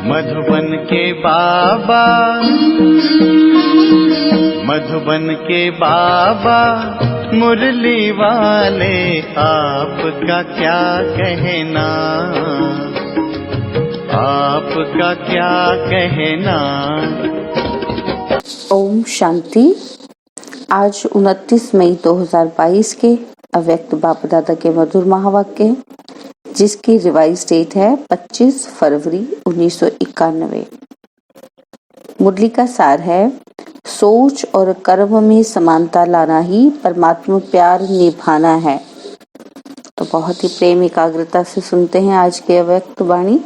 मधुबन के बाबा, मधुबन के बाबा मुरली वाले, आपका क्या कहना, आपका क्या कहना। ओम शांति। आज 29 मई 2022 के अव्यक्त बाप दादा के मधुर महावाक्य, जिसकी रिवाइज डेट है 25 फरवरी 1991। मुरली का सार है, सोच और कर्म में समानता लाना ही परमात्मा प्यार निभाना है। तो बहुत ही प्रेम एकाग्रता से सुनते हैं आज के अव्यक्त वाणी।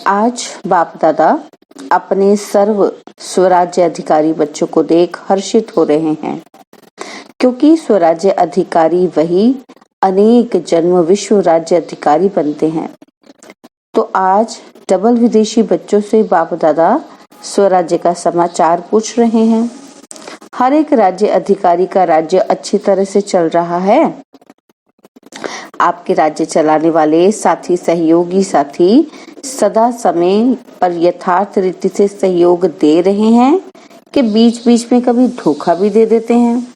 आज बाप दादा अपने सर्व स्वराज्य अधिकारी बच्चों को देख हर्षित हो रहे हैं, क्योंकि स्वराज्य अधिकारी वही अनेक जन्म विश्व राज्य अधिकारी बनते हैं। तो आज डबल विदेशी बच्चों से बाप दादा स्वराज्य का समाचार पूछ रहे हैं। हर एक राज्य अधिकारी का राज्य अच्छी तरह से चल रहा है। आपके राज्य चलाने वाले साथी, सहयोगी साथी सदा समय पर यथार्थ रीति से सहयोग दे रहे हैं कि बीच बीच में कभी धोखा भी दे देते हैं।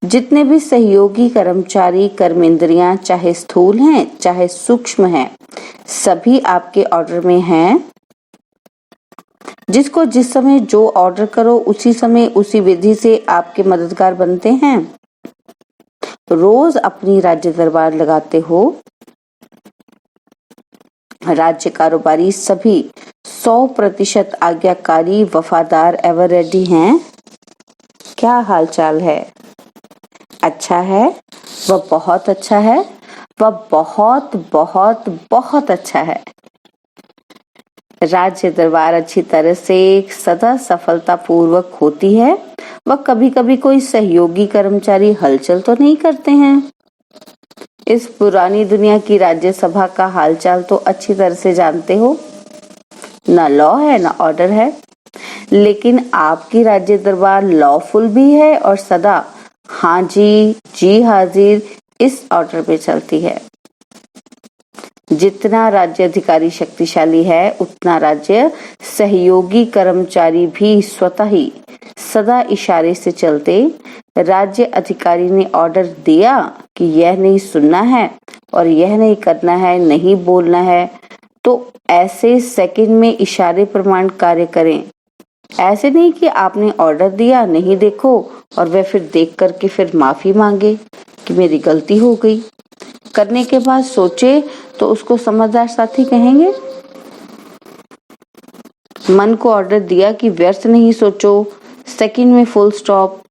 जितने भी सहयोगी कर्मचारी, कर्मेंद्रियां चाहे स्थूल हैं चाहे सूक्ष्म हैं, सभी आपके ऑर्डर में हैं। जिसको जिस समय जो ऑर्डर करो उसी समय उसी विधि से आपके मददगार बनते हैं। रोज अपनी राज्य दरबार लगाते हो। राज्य कारोबारी सभी 100% आज्ञाकारी, वफादार, एवर रेडी हैं। क्या हालचाल है? अच्छा है? वह बहुत अच्छा है। वह बहुत बहुत बहुत अच्छा है। राज्य दरबार अच्छी तरह से सदा सफलता पूर्वक होती है। वह कभी कभी कोई सहयोगी कर्मचारी हलचल तो नहीं करते हैं। इस पुरानी दुनिया की राज्यसभा का हालचाल तो अच्छी तरह से जानते हो। न लॉ है न ऑर्डर है, लेकिन आपकी राज्य दरबार लॉफुल भी है और सदा हाँ जी हाजिर इस ऑर्डर पे चलती है। जितना राज्य अधिकारी शक्तिशाली है, उतना राज्य सहयोगी कर्मचारी भी स्वतः ही सदा इशारे से चलते। राज्य अधिकारी ने ऑर्डर दिया कि यह नहीं सुनना है और यह नहीं करना है, नहीं बोलना है, तो ऐसे सेकंड में इशारे प्रमाण कार्य करें। ऐसे नहीं कि आपने ऑर्डर दिया, नहीं देखो और वह फिर देख करके फिर माफी मांगे कि मेरी गलती हो गई। करने के बाद सोचे तो उसको समझदार साथी कहेंगे। मन को ऑर्डर दिया कि व्यर्थ नहीं सोचो, सेकंड में फुल स्टॉप,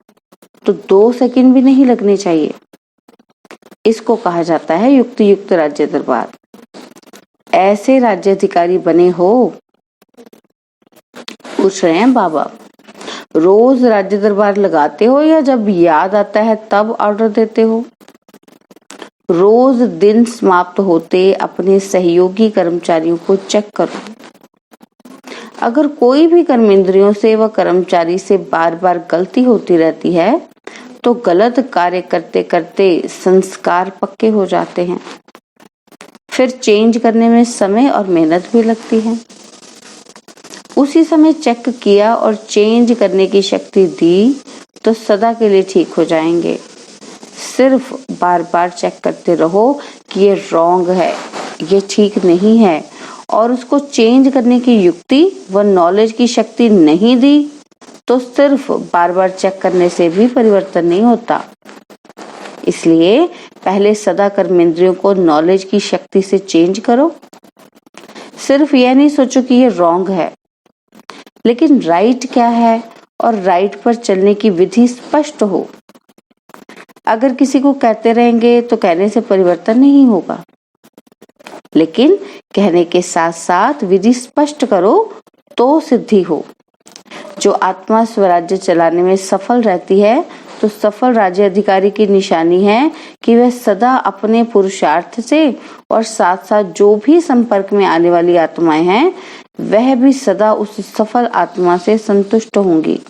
तो 2 सेकंड भी नहीं लगने चाहिए। इसको कहा जाता है युक्ति युक्त राज्य दरबार। ऐसे राज्य अधिकारी बने हो। पूछ रहे हैं बाबा, रोज राज्य दरबार लगाते हो या जब याद आता है तब ऑर्डर देते हो? रोज दिन समाप्त होते अपने सहयोगी कर्मचारियों को चेक करो। अगर कोई भी कर्मेंद्रियों से व कर्मचारी से बार बार गलती होती रहती है, तो गलत कार्य करते करते संस्कार पक्के हो जाते हैं। फिर चेंज करने में समय और मेहनत भी लगती है। उसी समय चेक किया और चेंज करने की शक्ति दी तो सदा के लिए ठीक हो जाएंगे। सिर्फ बार बार चेक करते रहो कि ये रॉन्ग है, ये ठीक नहीं है, और उसको चेंज करने की युक्ति व नॉलेज की शक्ति नहीं दी, तो सिर्फ बार बार चेक करने से भी परिवर्तन नहीं होता। इसलिए पहले सदा कर्मेंद्रियों को नॉलेज की शक्ति से चेंज करो। सिर्फ यह नहीं सोचो कि ये रॉन्ग है, लेकिन राइट क्या है और राइट पर चलने की विधि स्पष्ट हो। अगर किसी को कहते रहेंगे तो कहने से परिवर्तन नहीं होगा, लेकिन कहने के साथ साथ विधि स्पष्ट करो तो सिद्धि हो। जो आत्मा स्वराज्य चलाने में सफल रहती है, तो सफल राज्य अधिकारी की निशानी है कि वह सदा अपने पुरुषार्थ से और साथ साथ जो भी संपर्क में आने वाली आत्माएं हैं, वह भी सदा उस सफल आत्मा से संतुष्ट होंगी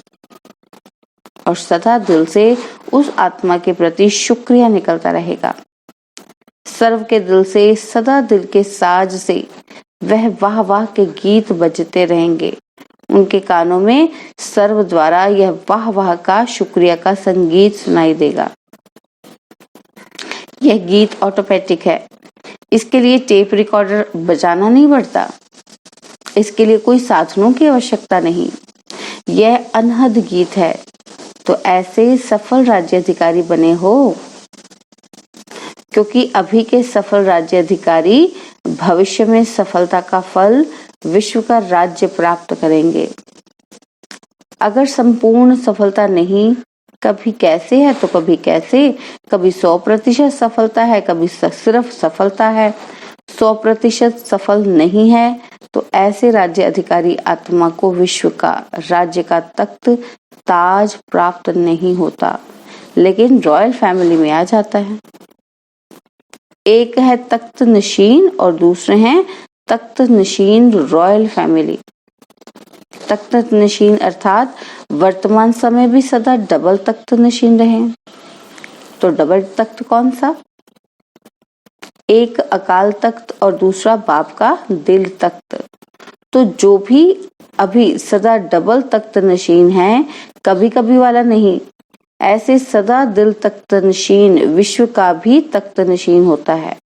और सदा दिल से उस आत्मा के प्रति शुक्रिया निकलता रहेगा। सर्व के दिल से, सदा दिल के साज से वह वाह वाह के गीत बजते रहेंगे। उनके कानों में सर्व द्वारा यह वाह वाह का शुक्रिया का संगीत सुनाई देगा। यह गीत ऑटोमेटिक है, इसके लिए टेप रिकॉर्डर बजाना नहीं पड़ता, इसके लिए कोई साधनों की आवश्यकता नहीं। यह अनहद गीत है। तो ऐसे सफल राज्य अधिकारी बने हो, क्योंकि अभी के सफल राज्य अधिकारी भविष्य में सफलता का फल विश्व का राज्य प्राप्त करेंगे। अगर संपूर्ण सफलता नहीं, कभी कैसे है तो कभी कैसे, कभी 100% सफलता है, कभी सिर्फ सफलता है, 100% सफल नहीं है, तो ऐसे राज्य अधिकारी आत्मा को विश्व का राज्य का तख्त ताज प्राप्त नहीं होता, लेकिन रॉयल फैमिली में आ जाता है। एक है तख्त नशीन और दूसरे हैं तख्त नशीन रॉयल फैमिली। तख्त नशीन अर्थात वर्तमान समय भी सदा डबल तख्त नशीन रहे। तो डबल तख्त कौन सा? एक अकाल तख्त और दूसरा बाप का दिल तख्त। तो जो भी अभी सदा डबल तख्त नशीन है, कभी कभी वाला नहीं, ऐसे सदा दिल तख्त नशीन विश्व का भी तख्त नशीन होता है।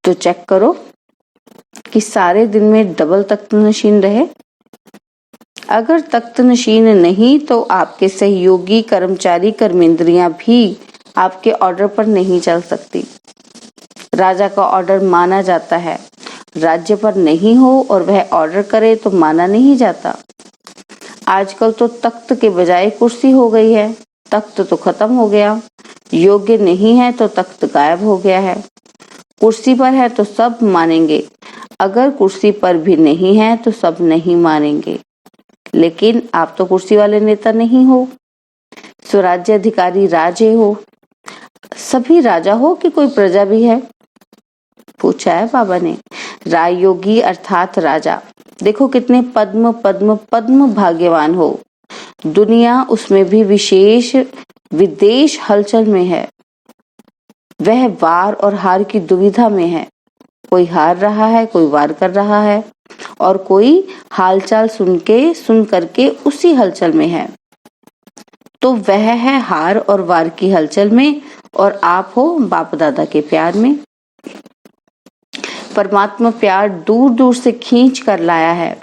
तो चेक करो कि सारे दिन में डबल तख्त नशीन रहे। अगर तख्त नशीन नहीं तो आपके सहयोगी कर्मचारी कर्मेंद्रियां भी आपके ऑर्डर पर नहीं चल सकती। राजा का ऑर्डर माना जाता है, राज्य पर नहीं हो और वह ऑर्डर करे तो माना नहीं जाता। आजकल तो तख्त के बजाय कुर्सी हो गई है। तख्त तो खत्म हो गया, योग्य नहीं है तो तख्त गायब हो गया है। कुर्सी पर है तो सब मानेंगे, अगर कुर्सी पर भी नहीं है तो सब नहीं मानेंगे। लेकिन आप तो कुर्सी वाले नेता नहीं हो, स्वराज्य अधिकारी राजे हो। सभी राजा हो कि कोई प्रजा भी है? पूछा है बाबा ने। राजयोगी अर्थात राजा, देखो कितने पद्म पद्म पद्म भाग्यवान हो। दुनिया उसमें भी विशेष विदेश हलचल में है। वह वार और हार की दुविधा में है। कोई हार रहा है, कोई वार कर रहा है, और कोई हालचाल सुन करके उसी हलचल में है। तो वह है हार और वार की हलचल में, और आप हो बाप दादा के प्यार में। परमात्मा प्यार दूर दूर से खींच कर लाया है।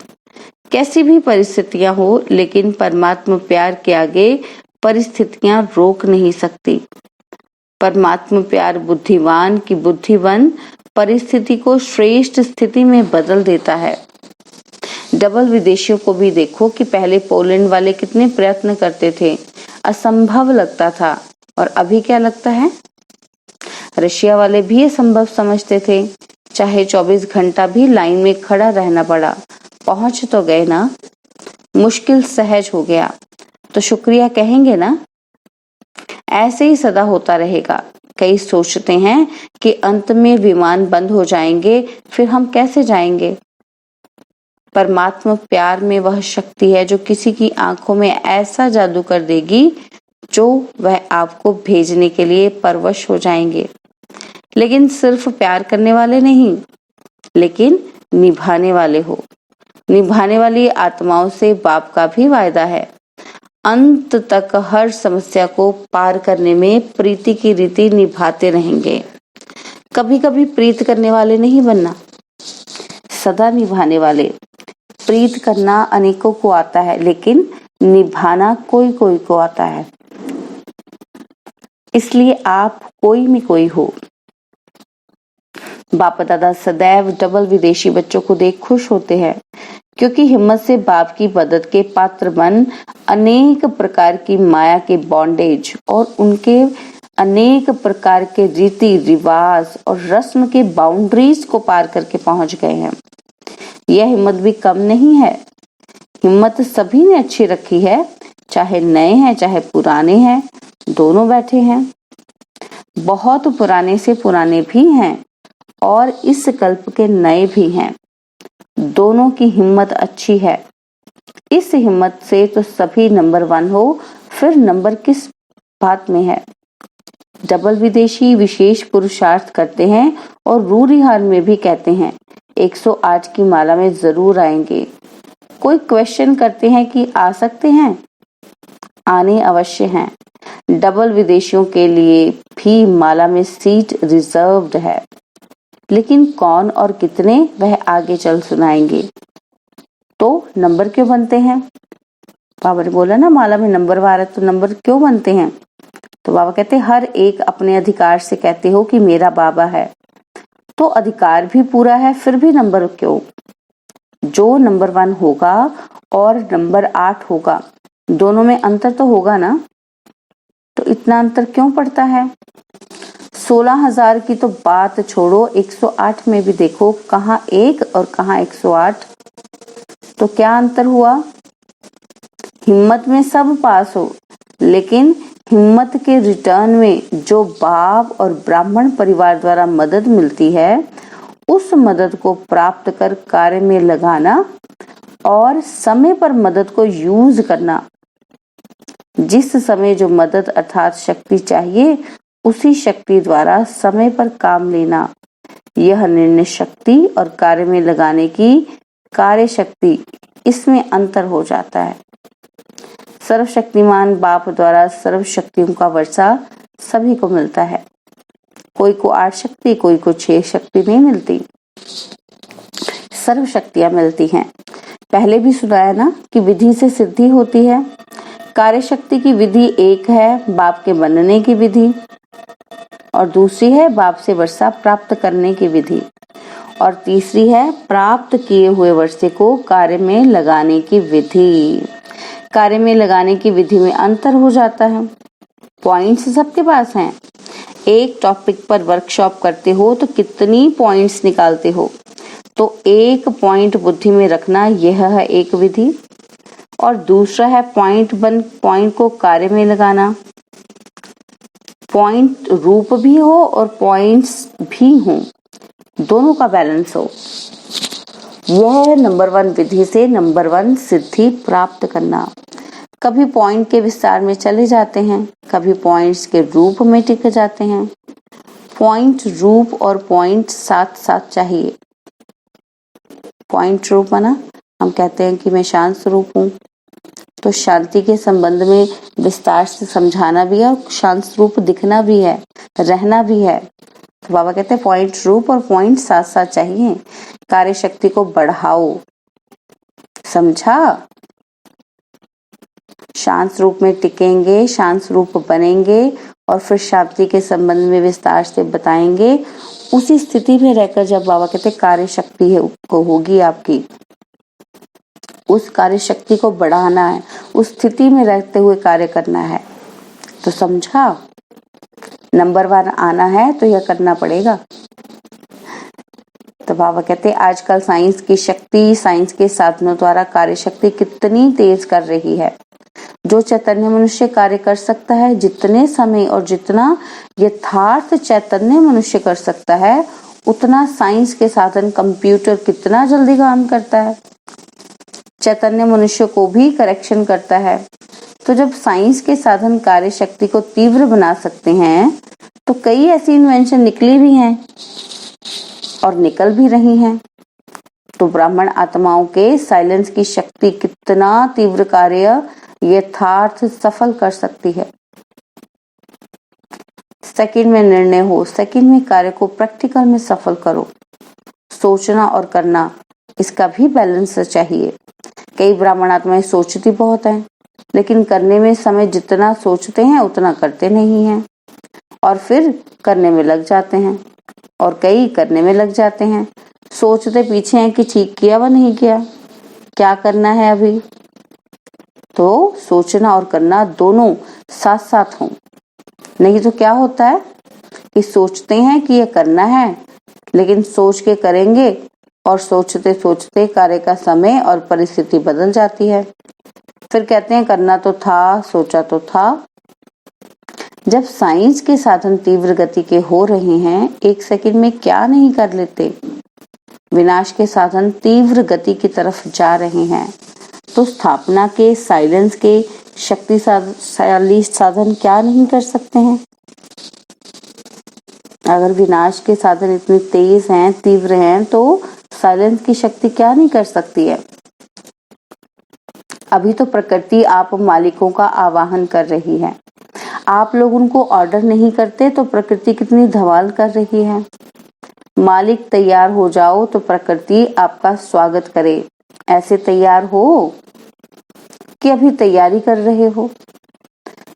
कैसी भी परिस्थितियां हो, लेकिन परमात्मा प्यार के आगे परिस्थितियां रोक नहीं सकती। परमात्मा प्यार बुद्धिवान की बुद्धिवन परिस्थिति को श्रेष्ठ स्थिति में बदल देता है। डबल विदेशियों को भी देखो कि पहले पोलैंड वाले कितने प्रयत्न करते थे, असंभव लगता था, और अभी क्या लगता है? रशिया वाले भी असंभव समझते थे, चाहे 24 घंटा भी लाइन में खड़ा रहना पड़ा, पहुंच तो गए ना। मुश्किल सहज हो गया तो शुक्रिया कहेंगे ना। ऐसे ही सदा होता रहेगा। कई सोचते हैं कि अंत में विमान बंद हो जाएंगे, फिर हम कैसे जाएंगे? परमात्मा प्यार में वह शक्ति है जो किसी की आंखों में ऐसा जादू कर देगी जो वह आपको भेजने के लिए परवश हो जाएंगे। लेकिन सिर्फ प्यार करने वाले नहीं, लेकिन निभाने वाले हो। निभाने वाली आत्माओं से बाप का भी वायदा है, अंत तक हर समस्या को पार करने में प्रीति की रीति निभाते रहेंगे। कभी कभी प्रीत करने वाले नहीं बनना, सदा निभाने वाले। प्रीत करना अनेकों को आता है, लेकिन निभाना कोई कोई को आता है। इसलिए आप कोई में कोई हो। बाप दादा सदैव डबल विदेशी बच्चों को देख खुश होते हैं, क्योंकि हिम्मत से बाप की मदद के पात्र बन अनेक प्रकार की माया के बॉन्डेज और उनके अनेक प्रकार के रीति रिवाज और रस्म के बाउंड्रीज को पार करके पहुंच गए हैं। यह हिम्मत भी कम नहीं है। हिम्मत सभी ने अच्छी रखी है, चाहे नए हैं चाहे पुराने हैं, दोनों बैठे हैं। बहुत पुराने से पुराने भी हैं और इस कल्प के नए भी हैं। दोनों की हिम्मत अच्छी है। इस हिम्मत से तो सभी नंबर 1 हो, फिर नंबर किस बात में है? डबल विदेशी विशेष पुरुषार्थ करते हैं और रूरिहार में भी कहते हैं 108 की माला में जरूर आएंगे। कोई क्वेश्चन करते हैं कि आ सकते हैं? आने अवश्य हैं। डबल विदेशियों के लिए भी माला में सीट रिजर्व्ड है, लेकिन कौन और कितने वह आगे चल सुनाएंगे। तो नंबर क्यों बनते हैं? बाबा ने बोला ना माला में नंबर वार है, तो नंबर क्यों बनते हैं? तो बाबा कहते हर एक अपने अधिकार से कहते हो कि मेरा बाबा है, तो अधिकार भी पूरा है, फिर भी नंबर क्यों? जो नंबर 1 होगा और नंबर 8 होगा, दोनों में अंतर तो होगा ना, तो इतना अंतर क्यों पड़ता है? 16,000 की तो बात छोड़ो, 108 में भी देखो, कहाँ 1 और कहाँ 108, तो क्या अंतर हुआ? हिम्मत में सब पास हो, लेकिन हिम्मत के रिटर्न में जो बाप और ब्राह्मण परिवार द्वारा मदद मिलती है, उस मदद को प्राप्त कर कार्य में लगाना और समय पर मदद को यूज करना। जिस समय जो मदद अर्थात शक्ति चाहिए, उसी शक्ति द्वारा समय पर काम लेना, यह निर्णय शक्ति और कार्य में लगाने की कार्य शक्ति, इसमें अंतर हो जाता है। सर्वशक्तिमान बाप द्वारा सर्व शक्तियों का वर्षा सभी को मिलता है। कोई को 8 शक्ति, कोई को 6 शक्ति नहीं मिलती, सर्व शक्तियां मिलती हैं। पहले भी सुनाया ना कि विधि से सिद्धि होती है। कार्य शक्ति की विधि एक है बाप के बनने की विधि, और दूसरी है बाप से वर्षा प्राप्त करने की विधि, और तीसरी है प्राप्त किए हुए वर्षे को कार्य में लगाने की विधि। कार्य में लगाने की विधि में अंतर हो जाता है। पॉइंट्स सबके पास हैं। एक टॉपिक पर वर्कशॉप करते हो तो कितनी पॉइंट्स निकालते हो, तो एक पॉइंट बुद्धि में रखना, यह है एक विधि, और दूसरा है पॉइंट को कार्य में लगाना। पॉइंट रूप भी हो और पॉइंट्स भी हो, दोनों का बैलेंस हो। यह है नंबर 1 विधि से नंबर 1 सिद्धि प्राप्त करना। कभी पॉइंट के विस्तार में चले जाते हैं, कभी पॉइंट्स के रूप में टिक जाते हैं। पॉइंट रूप और पॉइंट साथ साथ चाहिए। पॉइंट रूप है ना, हम कहते हैं कि मैं शांत स्वरूप हूँ, तो शांति के संबंध में विस्तार से समझाना भी है और शांत स्वरूप दिखना भी है, रहना भी है। तो बाबा कहते हैं पॉइंट रूप और पॉइंट साथ साथ चाहिए। कार्य शक्ति को बढ़ाओ, समझा? शांत रूप में टिकेंगे, शांत रूप बनेंगे, और फिर शांति के संबंध में विस्तार से बताएंगे। उसी स्थिति में रहकर जब बाबा कहते कार्य शक्ति है को होगी आपकी, उस कार्य शक्ति को बढ़ाना है, उस स्थिति में रहते हुए कार्य करना है। तो समझा? नंबर 1 आना है तो यह करना पड़ेगा। तो बाबा कहते आजकल साइंस की शक्ति, साइंस के साधनों द्वारा कार्य शक्ति कितनी तेज कर रही है। जो चैतन्य मनुष्य कार्य कर सकता है, जितने समय और जितना यथार्थ चैतन्य मनुष्य कर सकता है, उतना साइंस के साधन कंप्यूटर कितना जल्दी काम करता है। चैतन्य मनुष्य को भी करेक्शन करता है। तो जब साइंस के साधन कार्य शक्ति को तीव्र बना सकते हैं, तो कई ऐसी इन्वेंशन निकली भी हैं और निकल भी रही हैं। तो ब्राह्मण आत्माओं के साइलेंस की शक्ति कितना तीव्र कार्य यथार्थ सफल कर सकती है। सेकंड में निर्णय हो, सेकंड में कार्य को प्रैक्टिकल में सफल करो। सोचना और करना, इसका भी बैलेंस चाहिए। कई ब्राह्मण आत्माएं सोचती बहुत हैं, लेकिन करने में समय जितना सोचते हैं उतना करते नहीं हैं, और फिर करने में लग जाते हैं। और कई करने में लग जाते हैं, सोचते पीछे हैं कि ठीक किया व नहीं किया, क्या करना है अभी। तो सोचना और करना दोनों साथ साथ हों। नहीं तो क्या होता है कि सोचते हैं कि ये करना है, लेकिन सोच के करेंगे और सोचते सोचते कार्य का समय और परिस्थिति बदल जाती है। फिर कहते हैं करना तो था, सोचा तो था। जब साइंस के साधन तीव्र गति के हो रहे हैं, 1 सेकंड में क्या नहीं कर लेते। विनाश के साधन तीव्र गति की तरफ जा रहे हैं, तो स्थापना के, साइलेंस के शक्तिशाली साधन क्या नहीं कर सकते हैं। अगर विनाश के साधन इतने तेज हैं, तीव्र हैं, तो साइलेंस की शक्ति क्या नहीं कर सकती है। अभी तो प्रकृति आप मालिकों का आवाहन कर रही है, आप लोग उनको ऑर्डर नहीं करते तो प्रकृति कितनी धमाल कर रही है। मालिक तैयार हो जाओ तो प्रकृति आपका स्वागत करे। ऐसे तैयार हो कि अभी तैयारी कर रहे हो।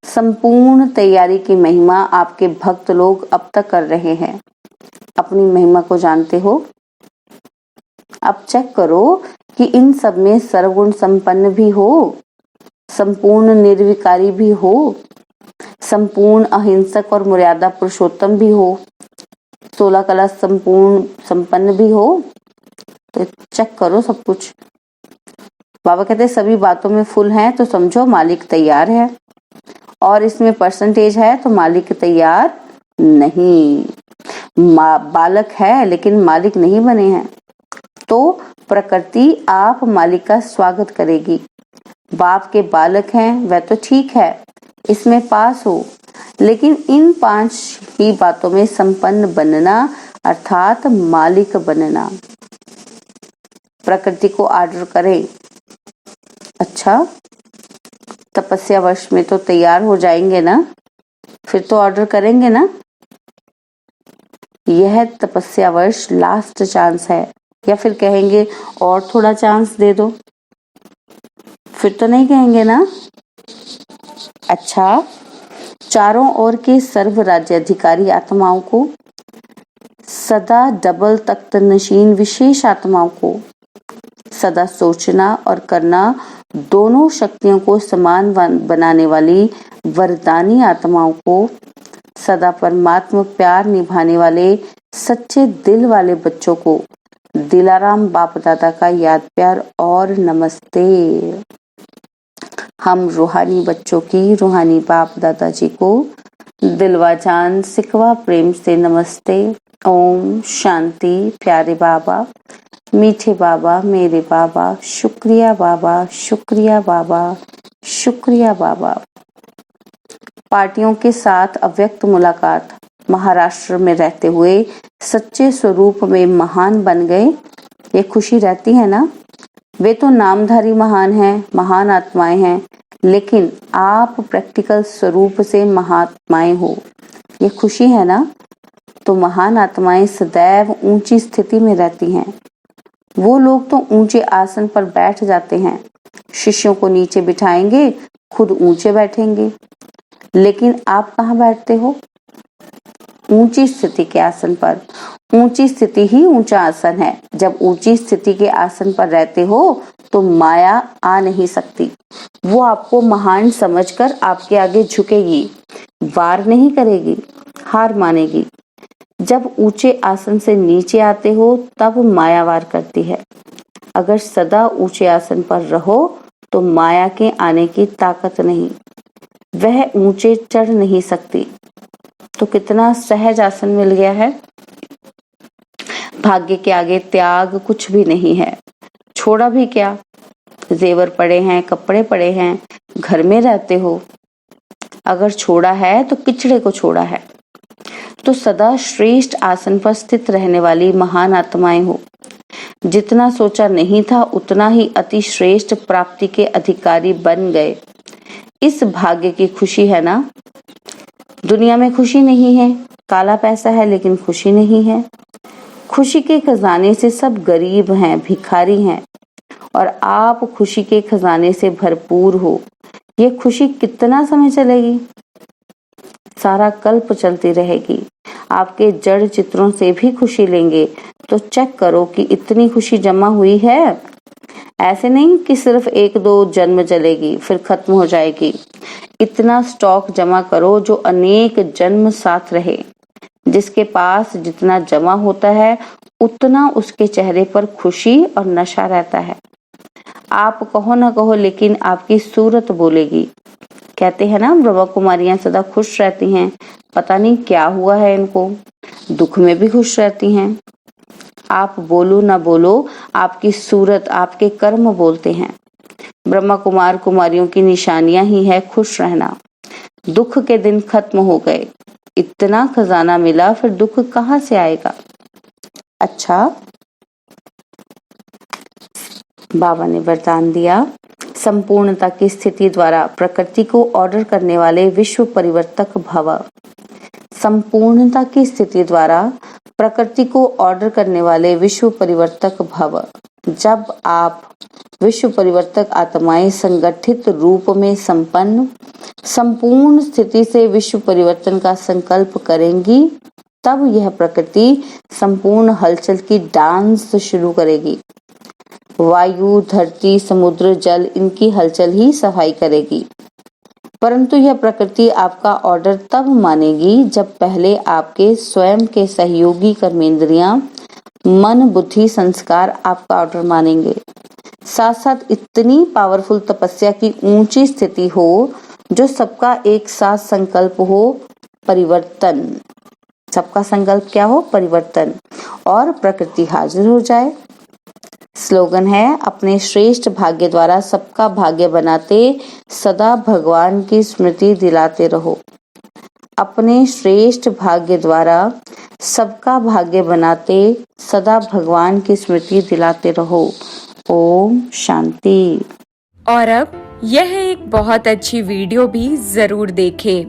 संपूर्ण तैयारी की महिमा आपके भक्त लोग अब तक कर रहे हैं। अपनी महिमा को जानते हो? अब चेक करो कि इन सब में सर्वगुण संपन्न भी हो, संपूर्ण निर्विकारी भी हो, संपूर्ण अहिंसक और मर्यादा पुरुषोत्तम भी हो, 16 कला संपूर्ण संपन्न भी हो। तो चेक करो सब कुछ। बाबा कहते सभी बातों में फुल है तो समझो मालिक तैयार है, और इसमें परसेंटेज है तो मालिक तैयार नहीं। बालक है लेकिन मालिक नहीं बने हैं, तो प्रकृति आप मालिक का स्वागत करेगी। बाप के बालक हैं वह तो ठीक है, इसमें पास हो, लेकिन इन 5 ही बातों में संपन्न बनना अर्थात मालिक बनना। प्रकृति को ऑर्डर करें। अच्छा, तपस्या वर्ष में तो तैयार हो जाएंगे ना, फिर तो ऑर्डर करेंगे ना। यह तपस्या वर्ष लास्ट चांस है, या फिर कहेंगे और थोड़ा चांस दे दो, फिर तो नहीं कहेंगे ना। अच्छा, चारों ओर के सर्व राज्य अधिकारी आत्माओं को, सदा डबल तख्त नशीन विशेष आत्माओं को, सदा सोचना और करना दोनों शक्तियों को समान बनाने वाली वरदानी आत्माओं को, सदा परमात्मा प्यार निभाने वाले सच्चे दिल वाले बच्चों को दिलाराम बाप दादा का याद प्यार और नमस्ते। हम रूहानी बच्चों की रूहानी बाप दादाजी को दिलवा जान सिकवा प्रेम से नमस्ते। ओम शांति। प्यारे बाबा, मीठे बाबा, मेरे बाबा, शुक्रिया बाबा, शुक्रिया बाबा, शुक्रिया बाबा। पार्टियों के साथ अव्यक्त मुलाकात। महाराष्ट्र में रहते हुए सच्चे स्वरूप में महान बन गए, ये खुशी रहती है ना। वे तो नामधारी महान हैं, महान आत्माएं हैं, लेकिन आप प्रैक्टिकल स्वरूप से महात्माएं हो, ये खुशी है ना। तो महान आत्माएं सदैव ऊंची स्थिति में रहती हैं। वो लोग तो ऊंचे आसन पर बैठ जाते हैं, शिष्यों को नीचे बिठाएंगे, खुद ऊंचे बैठेंगे। लेकिन आप कहाँ बैठते हो? ऊंची स्थिति के आसन पर। ऊंची स्थिति ही ऊंचा आसन है। जब ऊंची स्थिति के आसन पर रहते हो तो माया आ नहीं सकती, वो आपको महान समझकर आपके आगे झुकेगी, वार नहीं करेगी, हार मानेगी। जब ऊंचे आसन से नीचे आते हो तब माया वार करती है। अगर सदा ऊंचे आसन पर रहो तो माया के आने की ताकत नहीं, वह ऊंचे चढ़ नहीं सकती। तो कितना सहज आसन मिल गया है। भाग्य के आगे त्याग कुछ भी नहीं है। छोड़ा भी क्या, जेवर पड़े हैं, कपड़े पड़े हैं, घर में रहते हो। अगर छोड़ा है तो पिछड़े को छोड़ा है। तो सदा श्रेष्ठ आसन पर स्थित रहने वाली महान आत्माएं हो। जितना सोचा नहीं था उतना ही अति श्रेष्ठ प्राप्ति के अधिकारी बन गए। इस भाग्य की खुशी है ना। दुनिया में खुशी नहीं है, काला पैसा है लेकिन खुशी नहीं है। खुशी के खजाने से सब गरीब हैं, भिखारी हैं, और आप खुशी के खजाने से भरपूर हो। ये खुशी कितना समय चलेगी? सारा कल्प चलती रहेगी। आपके जड़ चित्रों से भी खुशी लेंगे तो चेक करो कि इतनी खुशी जमा हुई है। ऐसे नहीं कि सिर्फ 1-2 जन्म चलेगी फिर खत्म हो जाएगी। इतना स्टॉक जमा करो जो अनेक जन्म साथ रहे। जिसके पास जितना जमा होता है उतना उसके चेहरे पर खुशी और नशा रहता है। आप कहो ना कहो लेकिन आपकी सूरत बोलेगी। कहते हैं ना ब्रह्मा कुमारियां सदा खुश रहती हैं, पता नहीं क्या हुआ है इनको, दुख में भी खुश रहती हैं। आप बोलो ना बोलो, आपकी सूरत, आपके कर्म बोलते हैं। ब्रह्मा कुमार कुमारियों की निशानियां ही है खुश रहना। दुख के दिन खत्म हो गए, इतना खजाना मिला, फिर दुख कहाँ से आएगा? अच्छा, बाबा ने वरदान दिया, संपूर्णता की स्थिति द्वारा प्रकृति को ऑर्डर करने वाले विश्व परिवर्तक भव। संपूर्णता की स्थिति द्वारा प्रकृति को ऑर्डर करने वाले विश्व परिवर्तक भव। जब आप विश्व परिवर्तक आत्माएं संगठित रूप में संपन्न संपूर्ण स्थिति से विश्व परिवर्तन का संकल्प करेंगी, तब यह प्रकृति संपूर्ण हलचल की डांस शुरू करेगी। वायु, धरती, समुद्र, जल इनकी हलचल ही सफाई करेगी। परंतु यह प्रकृति आपका ऑर्डर तब मानेगी जब पहले आपके स्वयं के सहयोगी कर्मेंद्रियां, मन, बुद्धि, संस्कार आपका ऑर्डर मानेंगे। साथ साथ इतनी पावरफुल तपस्या की ऊंची स्थिति हो जो सबका एक साथ संकल्प हो परिवर्तन। सबका संकल्प क्या हो? परिवर्तन। और प्रकृति हाजिर हो जाए। स्लोगन है, अपने श्रेष्ठ भाग्य द्वारा सबका भाग्य बनाते सदा भगवान की स्मृति दिलाते रहो। अपने श्रेष्ठ भाग्य द्वारा सबका भाग्य बनाते सदा भगवान की स्मृति दिलाते रहो। ओम शांति। और अब यह एक बहुत अच्छी वीडियो भी जरूर देखें।